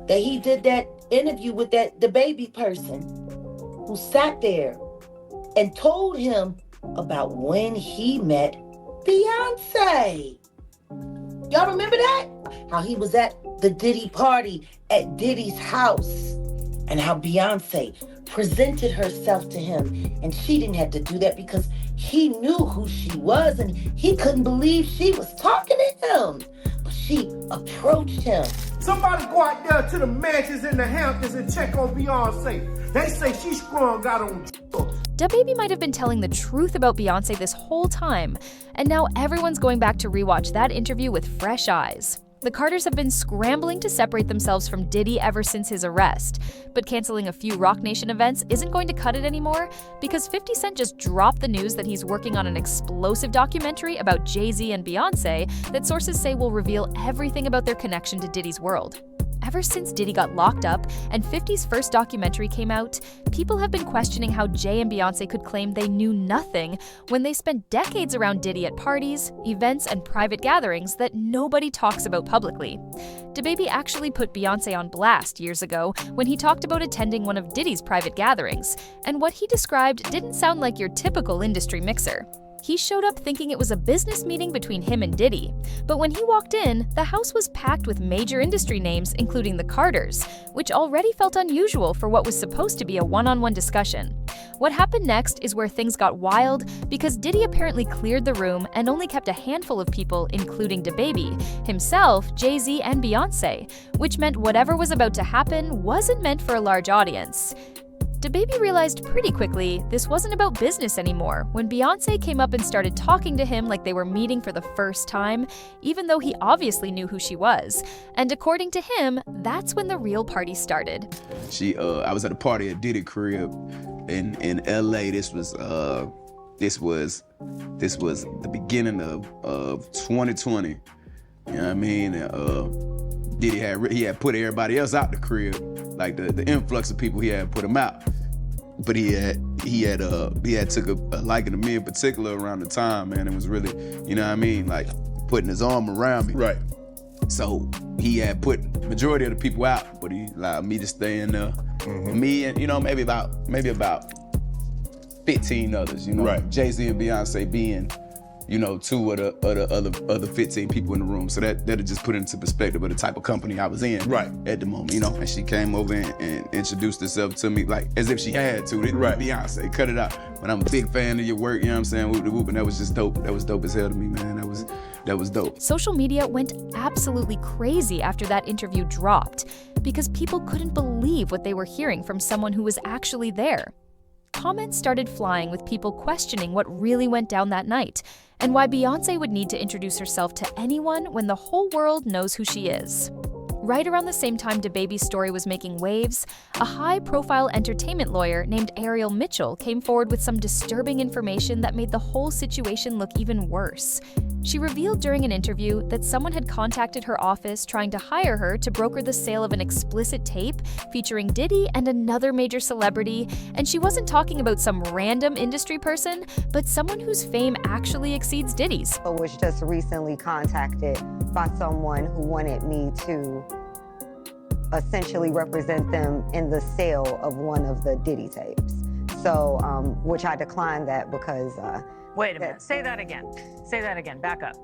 that he did that interview with that DaBaby person who sat there and told him about when he met Beyonce. Y'all remember that? How he was at the Diddy party at Diddy's house and how Beyonce presented herself to him, and she didn't have to do that because he knew who she was and he couldn't believe she was talking to him. But she approached him. Somebody go out there to the mansions in the Hamptons and check on Beyonce. They say she sprung out on drugs. DaBaby might have been telling the truth about Beyonce this whole time, and now everyone's going back to rewatch that interview with fresh eyes. The Carters have been scrambling to separate themselves from Diddy ever since his arrest, but canceling a few Roc Nation events isn't going to cut it anymore because 50 Cent just dropped the news that he's working on an explosive documentary about Jay-Z and Beyonce that sources say will reveal everything about their connection to Diddy's world. Ever since Diddy got locked up and 50's first documentary came out, people have been questioning how Jay and Beyonce could claim they knew nothing when they spent decades around Diddy at parties, events, and private gatherings that nobody talks about publicly. DaBaby actually put Beyonce on blast years ago when he talked about attending one of Diddy's private gatherings, and what he described didn't sound like your typical industry mixer. He showed up thinking it was a business meeting between him and Diddy, but when he walked in, the house was packed with major industry names, including the Carters, which already felt unusual for what was supposed to be a one-on-one discussion. What happened next is where things got wild because Diddy apparently cleared the room and only kept a handful of people, including DaBaby, himself, Jay-Z, and Beyonce, which meant whatever was about to happen wasn't meant for a large audience. DaBaby realized pretty quickly this wasn't about business anymore when Beyonce came up and started talking to him like they were meeting for the first time, even though he obviously knew who she was. And according to him, that's when the real party started. I was at a party at Diddy crib in LA. This was the beginning of 2020. You know what I mean? Diddy had put everybody else out the crib. Like the influx of people, he had put him out, but he had took a liking to me in particular around the time, man. It was really, you know what I mean, like putting his arm around me. Right. So he had put majority of the people out, but he allowed me to stay in there. Mm-hmm. Me and maybe about 15 others. Right. Jay-Z and Beyonce being, two of the other 15 people in the room. So that'll just put it into perspective of the type of company I was in at the moment, And she came over and introduced herself to me like as if she had to. Right. Beyonce, cut it out. But I'm a big fan of your work, you know what I'm saying? Whoop the whoop, and that was just dope. That was dope as hell to me, man. That was dope. Social media went absolutely crazy after that interview dropped because people couldn't believe what they were hearing from someone who was actually there. Comments started flying with people questioning what really went down that night and why Beyonce would need to introduce herself to anyone when the whole world knows who she is. Right around the same time DaBaby's story was making waves, a high-profile entertainment lawyer named Ariel Mitchell came forward with some disturbing information that made the whole situation look even worse. She revealed during an interview that someone had contacted her office trying to hire her to broker the sale of an explicit tape featuring Diddy and another major celebrity, and she wasn't talking about some random industry person, but someone whose fame actually exceeds Diddy's. I was just recently contacted by someone who wanted me to essentially represent them in the sale of one of the Diddy tapes. So, which I declined that because Wait a minute, say that again. Say that again, back up.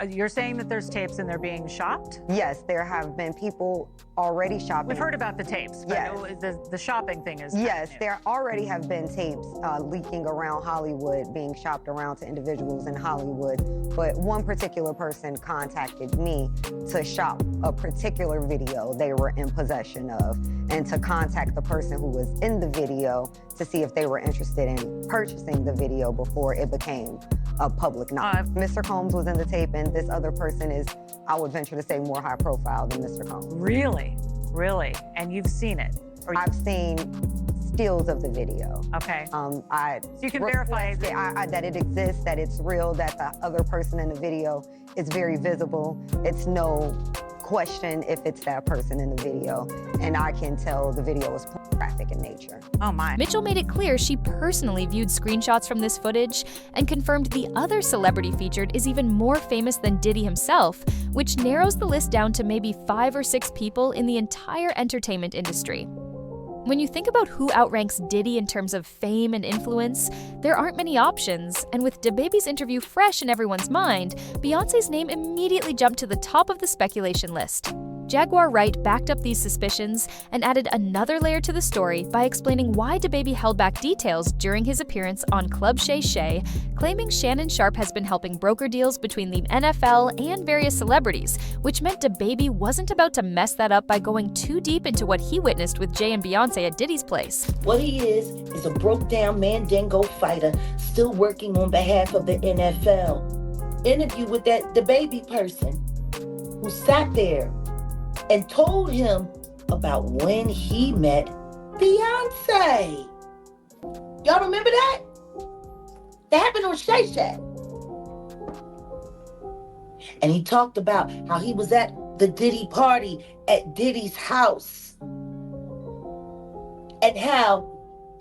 You're saying that there's tapes and they're being shopped? Yes, there have been people already shopping. We've heard about the tapes, but yes. The shopping thing is Yes, there already have been tapes leaking around Hollywood, being shopped around to individuals in Hollywood. But one particular person contacted me to shop a particular video they were in possession of and to contact the person who was in the video to see if they were interested in purchasing the video before it became a public knowledge. Mr. Combs was in the tape, and this other person is, I would venture to say, more high profile than Mr. Combs. Really? Really? And you've seen it? I've seen stills of the video. Okay. So you can verify that it exists, that it's real, that the other person in the video is very visible. It's no question if it's that person in the video, and I can tell the video is pornographic in nature. Oh my. Mitchell made it clear she personally viewed screenshots from this footage and confirmed the other celebrity featured is even more famous than Diddy himself, which narrows the list down to maybe 5 or 6 people in the entire entertainment industry. When you think about who outranks Diddy in terms of fame and influence, there aren't many options, and with DaBaby's interview fresh in everyone's mind, Beyonce's name immediately jumped to the top of the speculation list. Jaguar Wright backed up these suspicions and added another layer to the story by explaining why DaBaby held back details during his appearance on Club Shay Shay, claiming Shannon Sharpe has been helping broker deals between the NFL and various celebrities, which meant DaBaby wasn't about to mess that up by going too deep into what he witnessed with Jay and Beyonce at Diddy's place. What he is a broke-down Mandingo fighter still working on behalf of the NFL. Interview with that DaBaby person who sat there and told him about when he met Beyonce. Y'all remember that? That happened on Shay Shay. And he talked about how he was at the Diddy party at Diddy's house. And how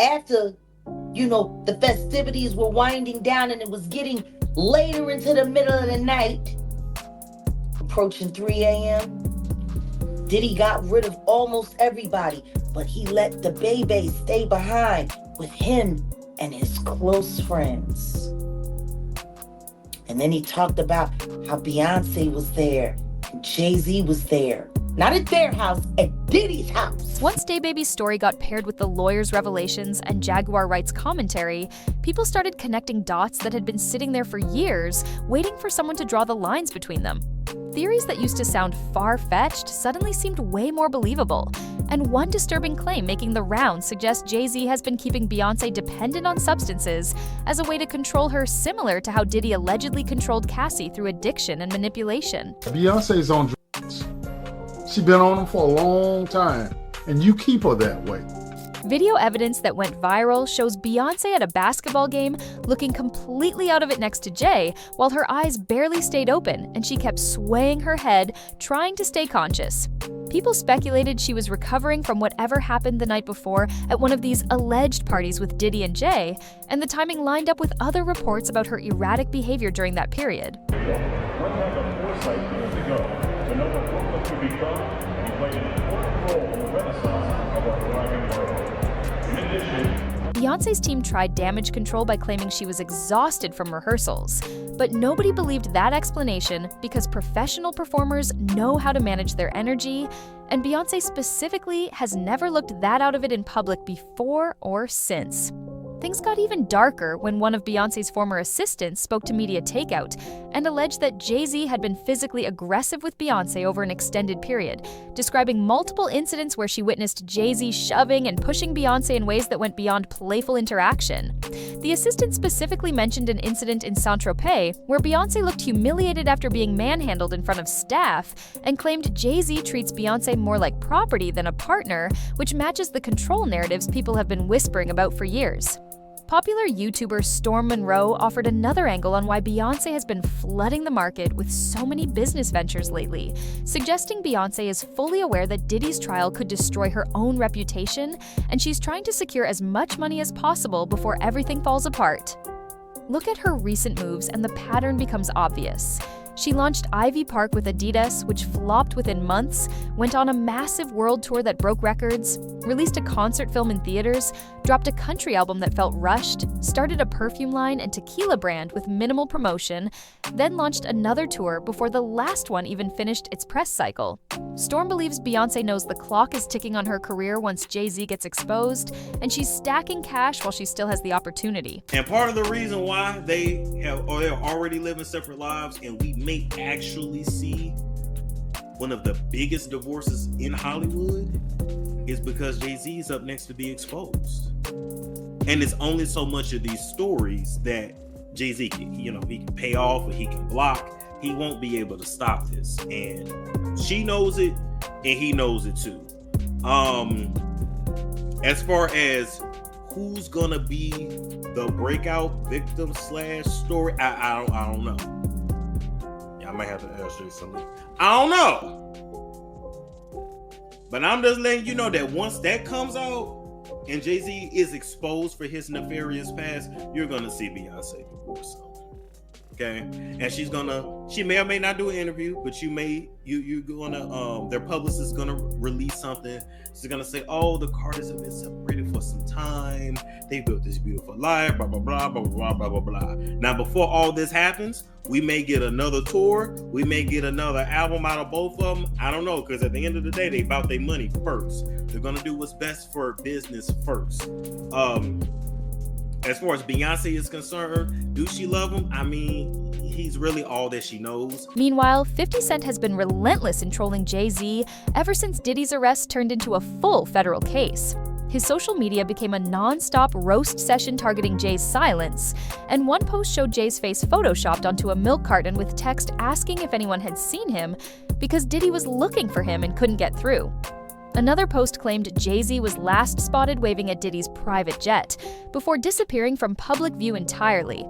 after, the festivities were winding down and it was getting later into the middle of the night, approaching 3 a.m., Diddy got rid of almost everybody, but he let DaBaby stay behind with him and his close friends. And then he talked about how Beyonce was there and Jay-Z was there. Not at their house, at Diddy's house. Once DaBaby's story got paired with the lawyer's revelations and Jaguar Wright's commentary, people started connecting dots that had been sitting there for years, waiting for someone to draw the lines between them. Theories that used to sound far-fetched suddenly seemed way more believable. And one disturbing claim making the rounds suggests Jay-Z has been keeping Beyonce dependent on substances as a way to control her, similar to how Diddy allegedly controlled Cassie through addiction and manipulation. Beyonce's on drugs. She's been on them for a long time, and you keep her that way. Video evidence that went viral shows Beyonce at a basketball game looking completely out of it next to Jay, while her eyes barely stayed open and she kept swaying her head, trying to stay conscious. People speculated she was recovering from whatever happened the night before at one of these alleged parties with Diddy and Jay, and the timing lined up with other reports about her erratic behavior during that period. One had the foresight years ago to know what Brooklyn could become, and he played an important role in the renaissance of our thriving world. In addition, Beyonce's team tried damage control by claiming she was exhausted from rehearsals, but nobody believed that explanation because professional performers know how to manage their energy, and Beyonce specifically has never looked that out of it in public before or since. Things got even darker when one of Beyonce's former assistants spoke to Media Takeout and alleged that Jay-Z had been physically aggressive with Beyonce over an extended period, describing multiple incidents where she witnessed Jay-Z shoving and pushing Beyonce in ways that went beyond playful interaction. The assistant specifically mentioned an incident in Saint-Tropez where Beyonce looked humiliated after being manhandled in front of staff and claimed Jay-Z treats Beyonce more like property than a partner, which matches the control narratives people have been whispering about for years. Popular YouTuber Storm Monroe offered another angle on why Beyonce has been flooding the market with so many business ventures lately, suggesting Beyonce is fully aware that Diddy's trial could destroy her own reputation, and she's trying to secure as much money as possible before everything falls apart. Look at her recent moves and the pattern becomes obvious. She launched Ivy Park with Adidas, which flopped within months, went on a massive world tour that broke records, released a concert film in theaters, dropped a country album that felt rushed, started a perfume line and tequila brand with minimal promotion, then launched another tour before the last one even finished its press cycle. Storm believes Beyonce knows the clock is ticking on her career once Jay-Z gets exposed, and she's stacking cash while she still has the opportunity. And part of the reason why they're already living separate lives, and we may actually see one of the biggest divorces in Hollywood, is because Jay-Z is up next to be exposed. And it's only so much of these stories that Jay-Z can, he can pay off or he can block. He won't be able to stop this. And she knows it and he knows it too. As far as who's gonna be the breakout victim / story, I don't know. I might have to ask you something. I don't know. But I'm just letting you know that once that comes out and Jay-Z is exposed for his nefarious past, you're gonna see Beyonce divorce him. Okay, and she may or may not do an interview, but you're gonna their publicist is gonna release something. She's gonna say, oh, the Carters have been separated for some time, they built this beautiful life, blah blah blah blah blah blah blah blah. Now before all this happens, we may get another tour, we may get another album out of both of them. I don't know, because at the end of the day, they about their money first. They're gonna do what's best for business first. As far as Beyonce is concerned, do she love him? I mean, he's really all that she knows. Meanwhile, 50 Cent has been relentless in trolling Jay-Z ever since Diddy's arrest turned into a full federal case. His social media became a non-stop roast session targeting Jay's silence, and one post showed Jay's face photoshopped onto a milk carton with text asking if anyone had seen him because Diddy was looking for him and couldn't get through. Another post claimed Jay-Z was last spotted waving at Diddy's private jet before disappearing from public view entirely.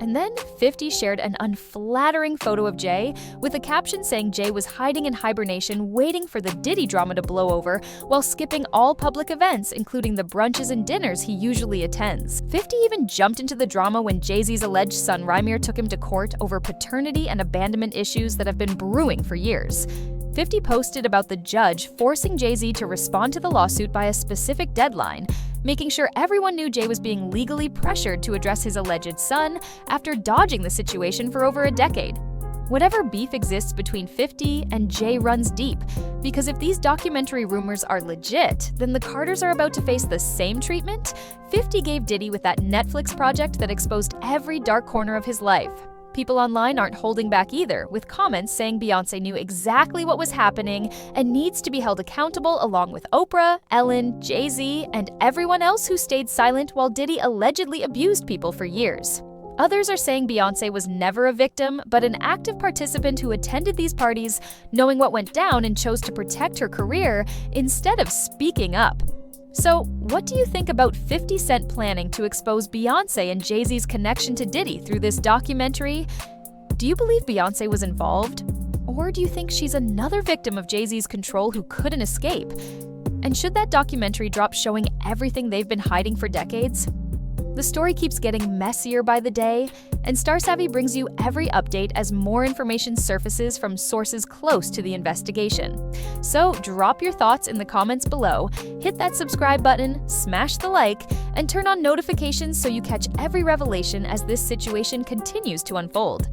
And then 50 shared an unflattering photo of Jay with a caption saying Jay was hiding in hibernation waiting for the Diddy drama to blow over while skipping all public events, including the brunches and dinners he usually attends. 50 even jumped into the drama when Jay-Z's alleged son Rymir took him to court over paternity and abandonment issues that have been brewing for years. 50 posted about the judge forcing Jay-Z to respond to the lawsuit by a specific deadline, making sure everyone knew Jay was being legally pressured to address his alleged son after dodging the situation for over a decade. Whatever beef exists between 50 and Jay runs deep, because if these documentary rumors are legit, then the Carters are about to face the same treatment 50 gave Diddy with that Netflix project that exposed every dark corner of his life. People online aren't holding back either, with comments saying Beyonce knew exactly what was happening and needs to be held accountable along with Oprah, Ellen, Jay-Z, and everyone else who stayed silent while Diddy allegedly abused people for years. Others are saying Beyonce was never a victim, but an active participant who attended these parties, knowing what went down and chose to protect her career instead of speaking up. So, what do you think about 50 Cent planning to expose Beyonce and Jay-Z's connection to Diddy through this documentary? Do you believe Beyonce was involved? Or do you think she's another victim of Jay-Z's control who couldn't escape? And should that documentary drop showing everything they've been hiding for decades? The story keeps getting messier by the day, and Star Savvy brings you every update as more information surfaces from sources close to the investigation. So drop your thoughts in the comments below, hit that subscribe button, smash the like, and turn on notifications so you catch every revelation as this situation continues to unfold.